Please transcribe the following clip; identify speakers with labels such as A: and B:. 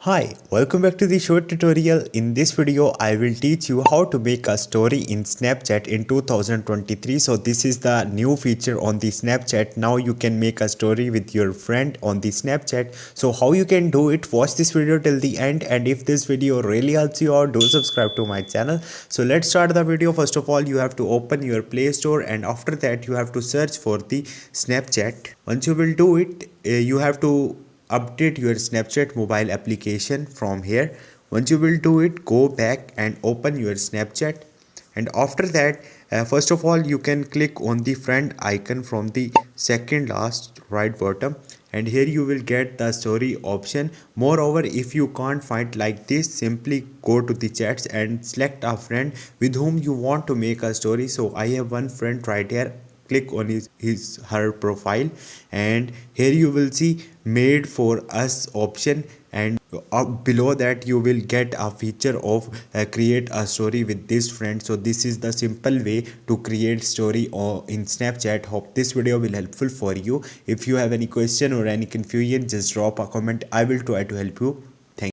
A: Hi, welcome back to the short tutorial. In this video, I will teach you how to make a story in Snapchat in 2023. So this is the new feature on the Snapchat. Now you can make a story with your friend on the Snapchat. So how you can do it, watch this video till the end. And if this video really helps you out, do subscribe to my channel. So let's start the video. First of all, you have to open your Play Store, and after that you have to search for the Snapchat. Once you will do it, you have to update your Snapchat mobile application from here. Once you will do it, go back and open your Snapchat, and after that, first of all, you can click on the friend icon from the second last right bottom, and here you will get the story option. Moreover, if you can't find like this, simply go to the chats and select a friend with whom you want to make a story. So I have one friend right here. Click on her profile, and here you will see made for us option, and below that you will get a feature of create a story with this friend. So this is the simple way to create story in Snapchat. Hope this video will helpful for you. If you have any question or any confusion, just drop a comment. I will try to help you.